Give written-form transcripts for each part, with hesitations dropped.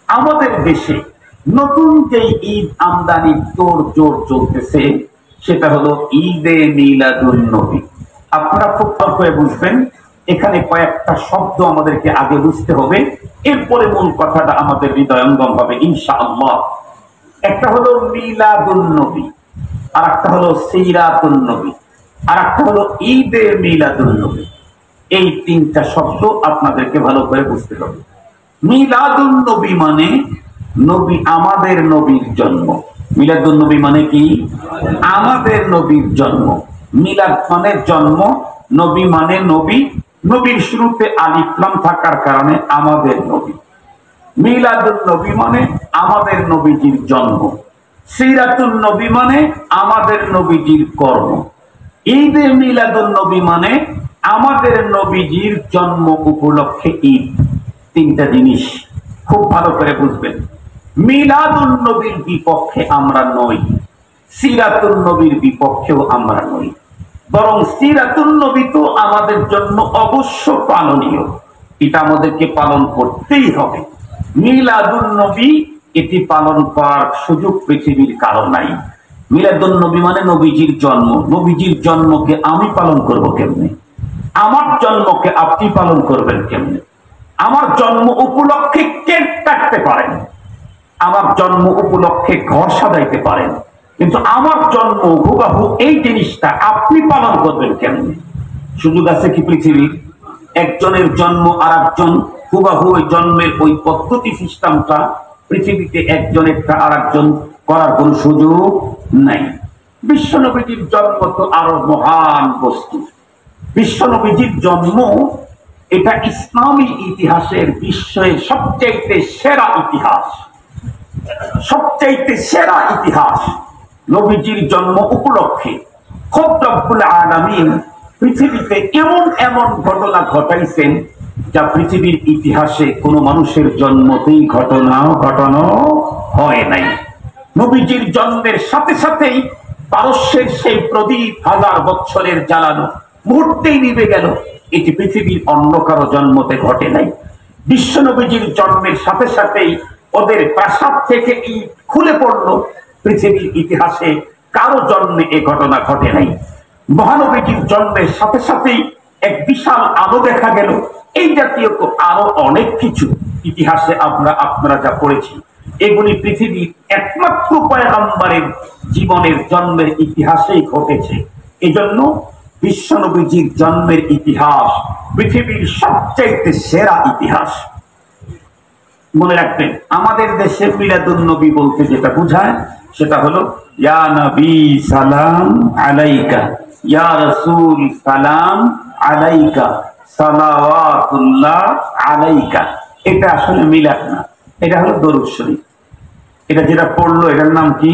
আমাদের দেশে নতুন যে ঈদ আমদানির তোড়জোড় চলতেছে সেটা হলো ঈদে মিলাদুন নবী। আপনারা খুব ভালো করে বুঝবেন, এখানে কয়েকটা শব্দ আমাদেরকে আগে বুঝতে হবে, এরপরে মূল কথাটা আমাদের হৃদয়ঙ্গম হবে ইনশাআল্লাহ। একটা হলো মিলাদুন নবী, আর একটা হলো সিরাতুন নবী, আর একটা হলো ঈদে মিলাদুন নবী। এই তিনটা শব্দ আপনাদেরকে ভালো করে বুঝতে হবে। মিলাদুন নবী মানে নবী, আমাদের নবীর জন্ম। মিলাদুন নবী মানে কি? আমাদের নবীর জন্ম। মিলাদ মানে জন্ম, নবী মানে নবী, নবীর শুরুতে আলিফ লাম থাকার কারণে আমাদের নবী। মিলাদুন নবী মানে আমাদের নবীজির জন্ম। সিরাতুন নবী মানে আমাদের নবীজির কর্ম। ঈদে মিলাদুন নবী মানে আমাদের নবীজির জন্ম উপলক্ষে ঈদ। তিনটা জিনিস খুব ভালো করে বুঝবেন। মিলাদুন নবীর বিপক্ষে আমরা নই, সিরাতুন নবীর বিপক্ষেও আমরা নই, বরং সিরাতুন নবী তো আমাদের জন্য অবশ্য পালনীয়, এটা আমাদেরকে পালন করতেই হবে। মিলাদুন নবী এটি পালন করার সুযোগ পৃথিবীর কারো নাই। মিলাদুন নবী মানে নবীজির জন্ম। নবীজির জন্মকে আমি পালন করব কেমনে? আমার জন্মকে আপনি পালন করবেন কেমনে? আমার জন্ম উপলক্ষে কেক কাটতে পারেন, আমার জন্ম উপলক্ষে ঘর সাজাইতে পারেন, কিন্তু আমার জন্ম হুবাহু এই জিনিসটা আপনি পালন করবেন কেমনে? সুযোগ আছে কি পৃথিবীর? একজনের জন্ম আর একজন হুবাহু ওই জন্মের ওই পদ্ধতি সিস্টেমটা পৃথিবীতে একজনেরটা আর একজন করার কোন সুযোগ নাই। বিশ্বনবীজির জন্ম তো আরো মহান বস্তু। বিশ্বনবীজির জন্ম এটা ইসলামী ইতিহাসের বিশ্বের সবচাইতে সেরা ইতিহাস, সবচাইতে সেরা ইতিহাস। নবীজির জন্ম উপলক্ষে খোদ রব্বুল আলামিন পৃথিবীতে এমন এমন ঘটনা ঘটাইছেন যা পৃথিবীর ইতিহাসে কোনো মানুষের জন্মতেই ঘটানো হয় নাই। নবীজির জন্মের সাথে সাথেই পারস্যের সেই প্রদীপ 1000 বছরের জ্বালানো মুহূর্তেই নিভে গেল, এটি পৃথিবীর অন্য কারো জন্মতে ঘটে নাই। বিশ্ব নবীজির জন্মের সাথে সাথেই ওদের প্রাসাদ থেকে ইট খুলে পড়লো, পৃথিবীর ইতিহাসে কারো জন্মে এ ঘটনা ঘটে নাই। মহানবীজির জন্মের সাথে সাথেই এক বিশাল আলো দেখা গেল। এই জাতীয় আরো অনেক কিছু ইতিহাসে আপনারা যা পড়েছি, এগুলি পৃথিবীর একমাত্র পয়গম্বরের জীবনের জন্মের ইতিহাসেই ঘটেছে। এজন্য বিশ্বনবীজির জন্মের ইতিহাস পৃথিবীর সবচাইতে সেরা ইতিহাস। মনে রাখবেন, আমাদের দেশে মিলাদুন নবী বলতে যেটা বোঝায় সেটা হলো ইয়া নবী সালাম আলাইকা, ইয়া রাসূল সালাম আলাইকা, সালাওয়াতুল্লাহ আলাইকা। এটা আসলে মিলাদ না, এটা হলো দরুদ শরীফ। এটা যেটা পড়লো এটার নাম কি?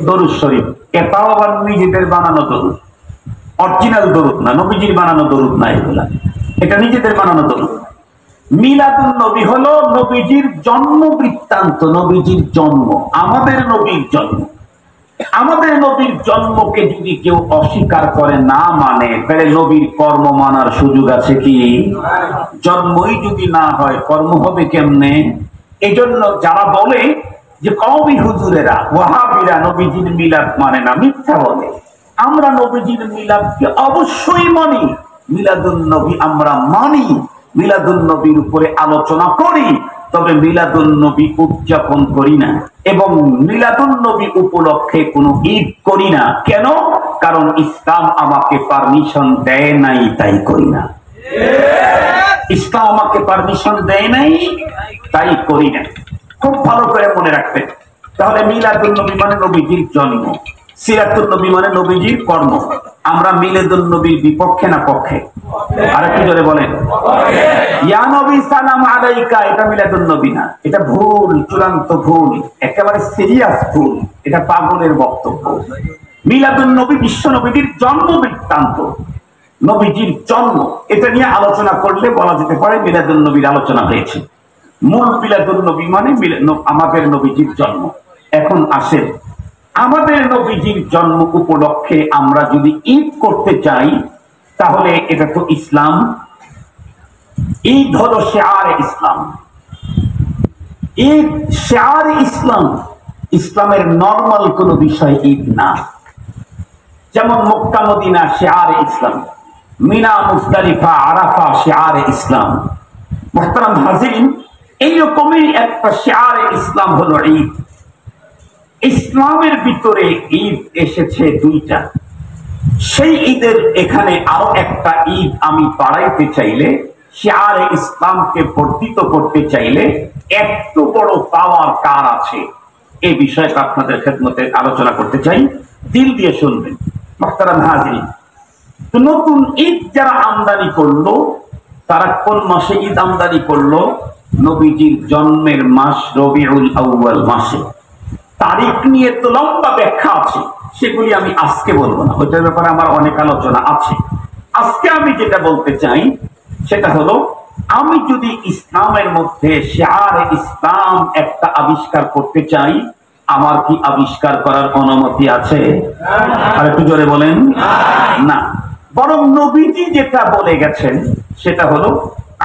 দরুদ শরীফ। এটাও আবার নিজেদের বানানো দরুদ, অরিজিনাল দরুদ না, নবীজির বানানো দরুদ না এগুলা, এটা নিজেদের বানানো দরুদ। মিলাদুন নবী হলো নবীজির জন্ম বৃত্তান্ত, নবীজির জন্ম, আমাদের নবীর জন্ম। আমাদের নবীর জন্মকে যদি কেউ অস্বীকার করে, না মানে, তাহলে নবীর কর্ম মানার সুযোগ আছে কি? জন্মই যদি না হয় কর্ম হবে কেমনে? এই জন্য যারা বলে যে কওমি হুজুরেরা, ওয়াহাবিরা নবীজির মিলাদ মানে না, মিথ্যা বলে। আমরা নবীজির মিলাদকে অবশ্যই মানি, মিলাদুন নবী আমরা মানি, মিলাদুন নবীর উপরে আলোচনা করি, তবে মিলাদুন নবী উদযাপন করি না এবং মিলাদুন নবী উপলক্ষে কোনো ঈদ করি না। কেন? কারণ ইসলাম আমাকে পারমিশন দেয় নাই, তাই করি না। ইসলাম আমাকে পারমিশন দেয় নাই, তাই করি না। খুব ভালো করে মনে রাখবেন। তাহলে মিলাদুন নবী মানে নবীজির জন্ম, সিরাতুন নবী মানে নবীজির কর্ম। আমরা মিলাদুন নবীর বিপক্ষে না পক্ষে? আরেকটু জোরে বলেন। ইয়া নবী সালাম আলাইকা, এটা মিলাদুন নবী না, এটা ভুল, চূড়ান্ত ভুল, একেবারে সিরিয়াস ভুল, এটা পাগলের বক্তব্য। মিলাদুন নবী বিশ্ব নবীর জন্ম বৃত্তান্ত, নবীজির জন্ম, এটা নিয়ে আলোচনা করলে বলা যেতে পারে মিলাদুন নবীর আলোচনা হয়েছে। মূল মিলাদুন নবী মানে আমাদের নবীজির জন্ম। এখন আসেন, আমাদের নবীজির জন্ম উপলক্ষে আমরা যদি ঈদ করতে চাই, তাহলে এটা তো ইসলাম। ঈদ হলো শিআরে ইসলাম। ঈদ শিআর ইসলাম, ইসলামের নরমাল কোন বিষয় ঈদ না। যেমন মক্কা মদিনা শিআর ইসলাম, মিনা মুজদালিফা আরাফা শিআর ইসলাম। মুহতারাম হাজিরিন, এইরকমই একটা শিআর ইসলাম হলো ঈদ। ইসলামের ভিতরে ঈদ এসেছে দুইটা। সেই ঈদের এখানে আরো একটা ঈদ আমি বাড়াইতে চাইলে, শিআর ইসলামকে বর্ধিত করতে চাইলে এত বড় পাওয়ার কার আছে, এই বিষয়টা আপনাদের খেদমতে আলোচনা করতে চাই। দিল দিয়ে শুনবেন মুহতারাম হাজিরিন। তো নতুন ঈদ যারা আমদানি করলো, তারা কোন মাসে ঈদ আমদানি করলো? নবীজির জন্মের মাস রবিউল আউয়াল মাসে। তারিখ নিয়ে তো লম্বা ব্যাখ্যা আছে, সেগুলি আমি আজকে বলবো না, ওইটার ব্যাপারে আমার অনেক আলোচনা আছে। আজকে আমি যেটা বলতে চাই সেটা হলো, আমি যদি ইসলামের মধ্যে শিআর ইসলাম একটা আবিষ্কার করতে চাই, আমার কি আবিষ্কার করার অনুমতি আছে? আর একটু জোরে বলেন না। বরং নবীজি যেটা বলে গেছেন সেটা হলো,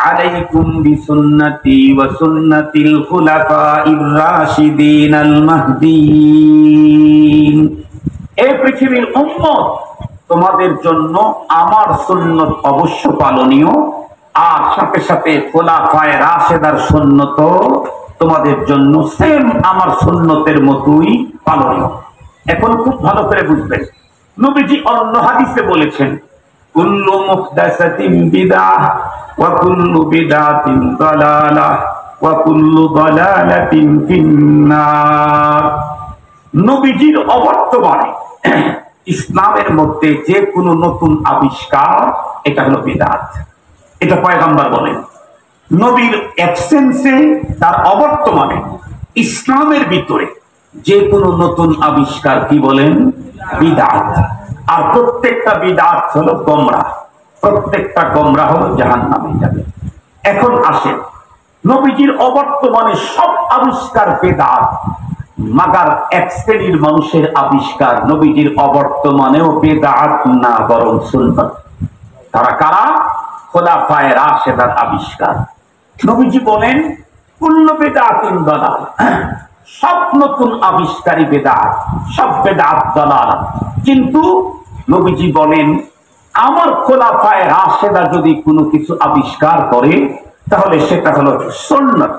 আলাইকুম বিসুন্নতি ওয়া সুন্নাতিল খুলাফাইর রাশিদিনাল মাহদিয়িন। এই পৃথিবীর উম্মত, তোমাদের জন্য আমার সুন্নত অবশ্য পালনীয়, আর সাথে সাথে খুলাফায়ে রাশিদার সুন্নত তোমাদের জন্য সেম আমার সুন্নতের মতোই পালনীয়। এখন খুব ভালো করে বুঝবেন, নবীজি অন্য হাদিসে বলেছেন, কুল্লু মুহদাসাতিন বিদআহ ওয়া কুল্লু বিদআতিন দালালাহ ওয়া কুল্লু দালালাতিন ফিন্নার। নবীজির অবর্তমানে ইসলামের মধ্যে যে কোনো নতুন আবিষ্কার, এটা হলো বিদআত। এটা পয়গম্বর বলেন। নবীর অ্যাবসেন্সে, তার অবর্তমানে ইসলামের ভিতরে যে কোনো নতুন আবিষ্কার কি বলেন? বিদআত। আর প্রত্যেকটা বিদআত হলো গোমরাহ, প্রত্যেকটা গোমরাহ হলো জাহান্নামে যাবে। এখন আসেন, নবীজির অবর্তমানে সব আবিষ্কার বিদআত, মাগার এক শ্রেণীর মানুষের আবিষ্কার নবীজির অবর্তমানেও বিদআত না, বরং সুন্নাত। তারা কারা? খুলাফায়ে রাশিদার আবিষ্কার। নবীজি বলেন, কুল্লু বিদআতিন দালাল, সব নতুন আবিষ্কারই বিদআত, সব বিদআত দালাল। কিন্তু নবীজি বলেন, আমার খুলাফায়ে রাশিদা যদি কোনো কিছু আবিষ্কার করে, তাহলে সেটা হলো সুন্নাত।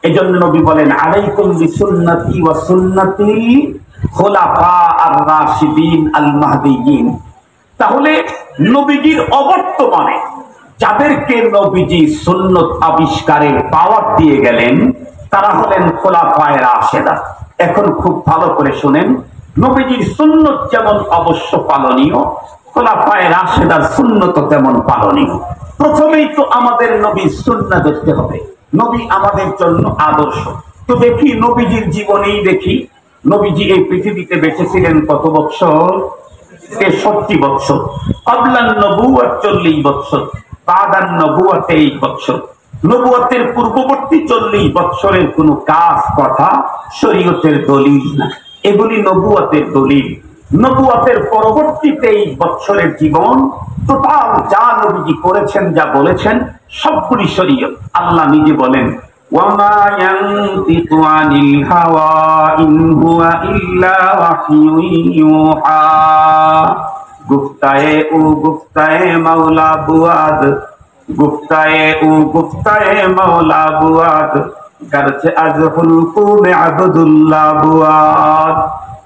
এজন্য নবী বলেন, আলাইকুম বিসুন্নতি ওয়া সুন্নতি খুলাফা আর রাশিদিন আল মাহদিয়িন। তাহলে নবীজির অবর্তমানে যাদেরকে নবীজি সুন্নত আবিষ্কারের পাওয়ার দিয়ে গেলেন, তারা হলেন খুলাফায়ে রাশিদা। এখন খুব ভালো করে শুনেন, নবীজির সুন্নত যেমন অবশ্য পালনীয়, খুলাফায়ে রাশিদার সুন্নত তেমন পালনীয়। প্রথমেই তো আমাদের নবীর সুন্নাত ধরতে হবে। নবী আমাদের জন্য আদর্শ। তো দেখি নবীজির জীবনেই দেখি, নবীজি এই পৃথিবীতে বেঁচে ছিলেন কত বছর? 63 বছর। ক্বাবলান নবুওয়াত 40 বছর, বাদান নবুওয়াত 23 বছর। নবুয়তের পূর্ববর্তী 40 বছরের কোন কাজ, কথা শরীয়তের দলিল না, এগুলি নবুয়তের দলিল। নবুয়তের পরবর্তী 23 বছরের জীবন, টোটাল যা নবীজি করেছেন, যা বলেছেন, সবগুলি শরীয়ত। আল্লাহ নিজে বলেন, ওয়ামা ইয়ানতিকু আনিল হাওয়া ইন হুয়া ইল্লা ওয়াহয়ুন ইউহা। গুফতায়ে ও গুফতায়ে মাওলা বুয়াদ, গুফতায়ে ও গুফতায়ে মাওলা বুয়াদ, গরচে আজ হুলকু মে আবদুল্লাহ বুয়াদ।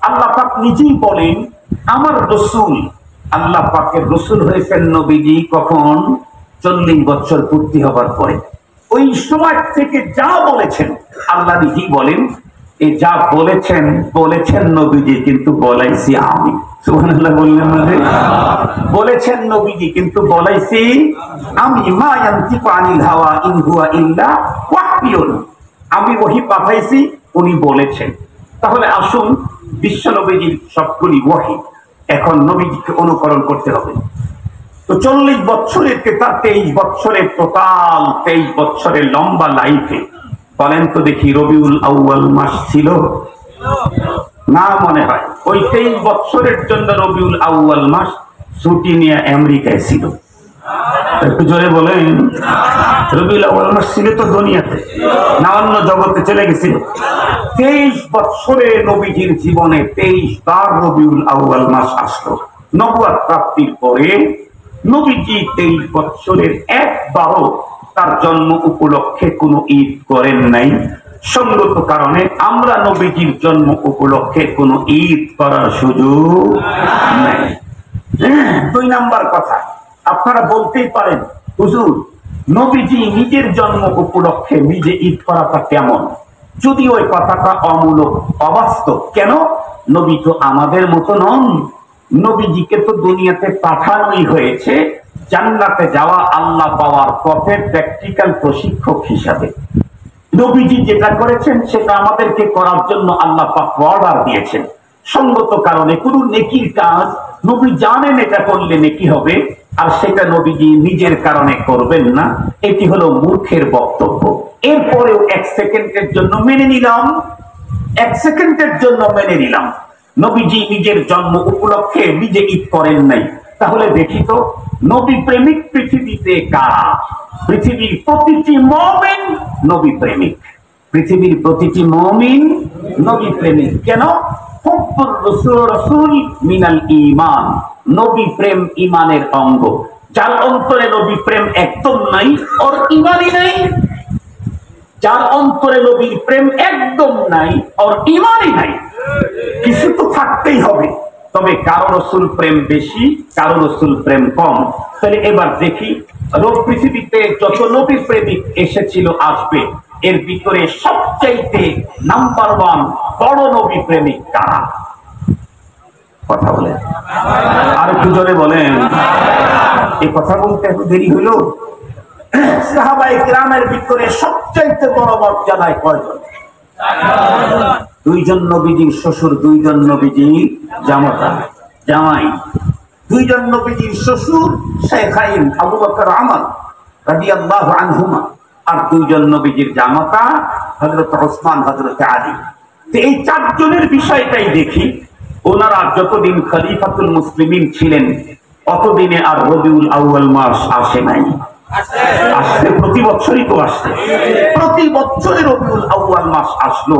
আল্লাহ পাক নিজেই বলেন, আমার রাসূল, আল্লাহ পাকের রাসূল হয়েছেন নবীজি কখন? 40 বছর পূর্তি হবার পরে। ওই সময় থেকে যা বলেছেন, আল্লাহ নিজেই বলেন, এই যা বলেছেন বলেছেন নবীজি, কিন্তু বলাইছি আমি। সুবহানাল্লাহ বললেন না? বলেছেন নবীজি, কিন্তু বলাইছি আমি। মা ইয়ানতিকু আনিল হাওয়া ইন হুয়া ইল্লা ওয়াহয়ুন। আমি ওহী পাঠাইছি, উনি বলেছেন। তাহলে আসুন, বিশ্ব নবীজির সবগুলি ওহী। এখন নবীজিকে অনুকরণ করতে হবে। তো 40 বছরের কেতা 23 বছরের, টোটাল 23 বছরের লম্বা লাইফে বলেন তো দেখি, রবিউল আউয়াল মাস ছিল না? মনে হয় ওই 23 বছরের জন্য রবিউল আউয়াল মাস ছুটি নিয়ে আমেরিকায় ছিল। একটু জোরে বলেন। রবিউল আউয়াল মাস ছিল তো দুনিয়াতে, না অন্য জগতে চলে গেছিল? 23 বছরে নবীজির জীবনে 23 বার রবিউল আউয়াল মাস আসলো। নবুয়ত প্রাপ্তির পরে নবীজি 23 বছরের একবারও তার জন্ম উপলক্ষে কোনো ঈদ করেন নাই। সঙ্গত কারণে আমরা নবীজির জন্ম উপলক্ষে কোনো ঈদ করার সুযোগ নাই। 2 নাম্বার কথা, আপনারা বলতেই পারেন হুজুর নবীজি নিজের জন্ম উপলক্ষে নিজে ঈদ করাটা কেমন? যদি ওই কথাটা অমূলক, অবাস্তব। কেন? নবী তো আমাদের মতো নন। নবীজিকে তো দুনিয়াতে পাঠানোই হয়েছে জান্নাতে যাওয়া, আল্লাহ পাওয়ার পথে প্র্যাকটিক্যাল প্রশিক্ষক হিসাবে। নবীজি যেটা করেছেন সেটা আমাদেরকে করার জন্য আল্লাহ পাক অর্ডার দিয়েছেন। সঙ্গত কারণে কোন নেকির কাজ নবী জানেন এটা করলে নেকি হবে, আর সেটা নবীজি নিজের কারণে করবেন না, এটি হলো মূর্খের বক্তব্য। এরপরেও 1 সেকেন্ডের জন্য মেনে নিলাম, 1 সেকেন্ডের জন্য মেনে নিলাম নবীজি নিজের জন্ম উপলক্ষে নিজে ঈদ করেন নাই। তাহলে দেখি তো নবী প্রেমিক পৃথিবীতে কারা? পৃথিবীর প্রতিটি মুমিন নবী প্রেমিক, পৃথিবীর প্রতিটি মুমিন নবী প্রেমিক। কেন? হুব্বুর রাসূল মিনাল ঈমান, নবী প্রেম ঈমানের অঙ্গ। যার অন্তরে নবী প্রেম একদম নাই, ওর ঈমানই নাই। যার অন্তরে নবীর প্রেম একদম নাই, ওর ঈমানই নাই। কিছু তো থাকতেই হবে, তবে কারো রাসূল প্রেম বেশি, কারো রাসূল প্রেম কম। তাহলে এবার দেখি পৃথিবীতে যত নবী প্রেমিক এসেছিল আসবে, এর ভিতরে সবচাইতে নাম্বার 1 বড় নবী প্রেমিক কারা? কথা বলেন, আর একটু জোরে বলেন। এই কথা বলতে এত দেরি হলো? সাহাবায়ে কিরামের ভিতরে সবচাইতে বড় মর্যাদায় কয়জন? 2 জন নবীজির শ্বশুর, 2 জন নবীজির জামাই। 2 জন নবীজির শ্বশুর শাইখাইন আবু বকর ওমর রাদিয়াল্লাহু আনহুমা, আর 2 জন নবীজির জামাতা হযরত ওসমান, হযরত আলী। তো এই 4 জনের বিষয়টাই দেখি। ওনারা যতদিন খলিফাতুল মুসলিমিন ছিলেন অতদিনে আর রবিউল আউয়াল মাস আসে নাই। আসছে প্রতি বছরই তো আসছে, প্রতি বছরে রবিউল আউয়াল মাস আসলো।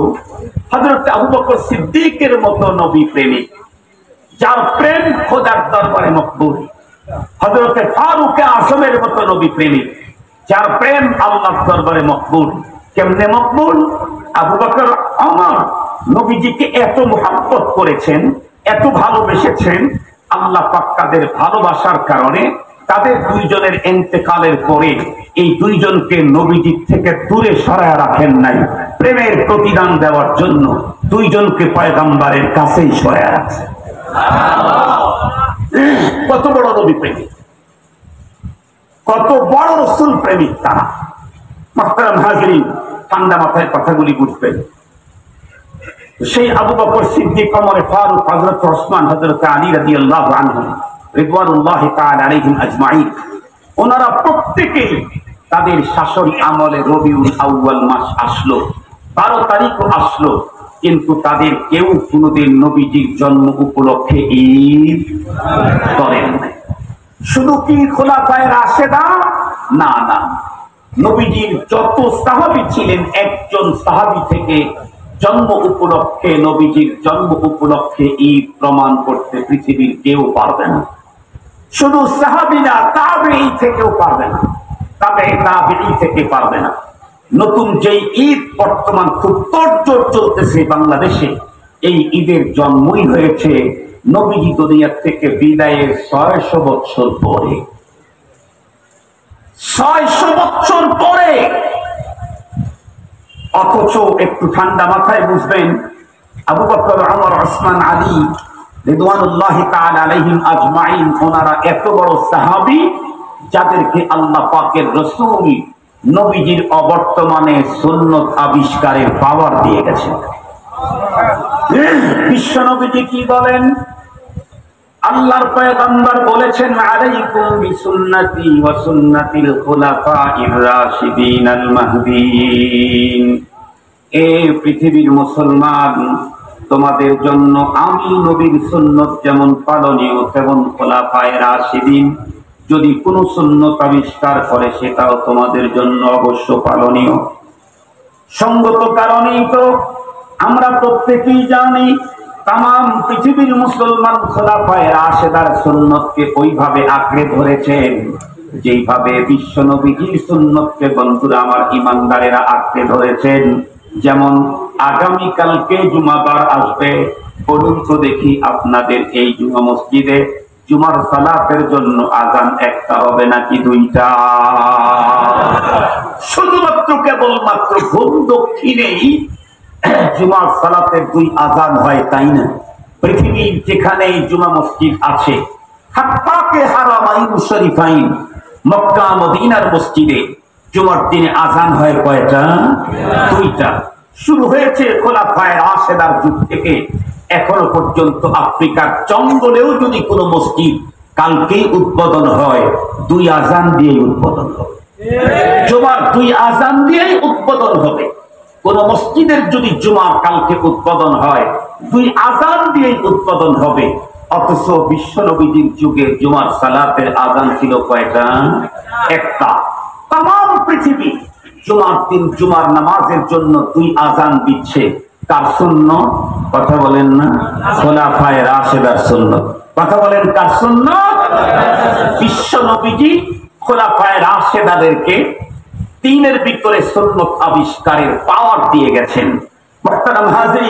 হযরত আবু বকর সিদ্দিকের মতো নবী প্রেমিক, যার প্রেম খোদার দরবারে মকবুল। হযরত ফারুক আযমের মতো নবী প্রেমিক, যার প্রেম আল্লাহর দরবারে মকবুল। কেমনে মকবুল? আবু বকর ওমর নবীজিকে এত মুহাব্বত করেছেন, এত ভালোবেসেছেন, আল্লাহ পাক তাদের ভালোবাসার কারণে তাদের 2 জনের ইন্তেকালের পরে এই 2 জনকে নবীজি থেকে দূরে সরায় রাখেন নাই। প্রেমের প্রতিদান দেওয়ার জন্য 2 জনকে পয়গম্বরের কাছেই সরায় রাখছে। কত বড় নবী প্রেমিক, কত বড় রাসূল প্রেমিক তারা। মুহতারাম হাজরিন, ঠান্ডা মাথায় কথাগুলি বুঝবেন। সেই আবু বকর সিদ্দিক, ওমর ফারুক, হযরত ওসমান, হযরত আলী রাদিয়াল্লাহু আনহুম রিদওয়ানুল্লাহি তাআলা আলাইহিম আজমাইন, ওনারা প্রত্যেকেই তাদের শাসন আমলে রবিউল আউয়াল মাস আসলো, 12 তারিখও আসলো, কিন্তু তাদের কেউ কোনদিন নবীজির জন্ম উপলক্ষে ঈদ করেন নাই। শুধু কি খোলাফায়ে রাশেদা? না না, নবীজির যত সাহাবী ছিলেন, একজন সাহাবী থেকে জন্ম উপলক্ষে, নবীজির জন্ম উপলক্ষে ঈদ প্রমাণ করতে পৃথিবীর কেউ পারবে না। শুধু সাহাবী না, তাবেঈ থেকেও পারবে না, তাবেঈ থেকে পারবে না। নতুন যেই ঈদ বর্তমান খুব তোড়জোড় চলতেছে বাংলাদেশে, এই ঈদের জন্মই হয়েছে নবীজি দুনিয়া থেকে বিদায়ের 600 বছর পরে। 600 বছর পরে। অথচ একটু ঠান্ডা মাথায় বুঝবেন, আবু বকর, ওমর, ওসমান, আলী রিদওয়ানুল্লাহি তাআলা আলাইহিম আজমাইন, ওনারা এত বড় সাহাবী যাদেরকে আল্লাহ পাকের রাসূল নবীজির অবর্তমানে সুন্নাত আবিষ্কারের পাওয়ার দিয়ে গেছেন। বিশ্ব নবীজি কি বলেন? আল্লাহর পয়গম্বর বলেছেন, আলাইকুম বিসুন্নতি ওয়া সুন্নাতিল খুলাফাইর রাশিদিনাল মাহদিয়িন। এ পৃথিবীর মুসলমান, তোমাদের জন্য আমি নবীর সুন্নাত যেমন পালনীয়, তেমন খুলাফায়ে রাশিদিন যদি কোনো সুন্নত আবিষ্কার করে সেটাও তোমাদের জন্য অবশ্য পালনীয়। সঙ্গত কারণেই তো আমরা প্রত্যেকেই জানি তাম পৃথিবীর মুসলমান খোলাফায়ে রাশেদার সুন্নতকে ওইভাবে আঁকড়ে ধরেছেন যেইভাবে বিশ্ব নবীজির সুন্নতকে বন্ধুরা আমার ইমানদারেরা আঁকড়ে ধরেছেন। যেমন আগামীকালকে জুমাবার আসবে, বলুন তো দেখি আপনাদের এই জুমা মসজিদে জুমার সালাতের জন্য আজান একটা হবে নাকি দুইটা? শুধুমাত্র কেবলমাত্র ভূম দক্ষিণেই জুমার সালাতের দুই আজান হয়, তাই না? পৃথিবীর যেখানে জুমা মসজিদ আছে, হাত্তাকে হারামাইন শরীফাইন মক্কা মদিনার মসজিদে জুমার দিনে আজান হয় কয়টা? দুইটা। শুরু হয়েছে খোলাফায়ে রাশেদার যুগ থেকে এখনো পর্যন্ত আফ্রিকার জঙ্গলেও যদি কোনো মসজিদ কালকেই উদ্বোধন হয়, দুই আজান দিয়ে উদ্বোধন হবে। জুমার দুই আজান দিয়েই উদ্বোধন হবে। কোন মসজিদের যদি জুমার কালকে উদ্বোধন হয়, দুই আজান দিয়েই উদ্বোধন হবে। অথচ বিশ্ব নবীজির যুগে জুমার সালাতের আজান ছিল কয়টা? একটা। তাম পৃথিবী জুমার দিন জুমার নামাজের জন্য দুই আজান দিচ্ছে। কার সুন্নত? কথা বলেন না? খোলাফায়ে রাশেদার সুন্নত। কথা বলেন কার সুন্নত? বিশ্ব নবীজি খোলাফায়ে রাশেদাদেরকে তিনের ভিতরে সুন্নত আবিষ্কারের পাওয়ার দিয়ে গেছেন। মুহতারাম হাজিরিন,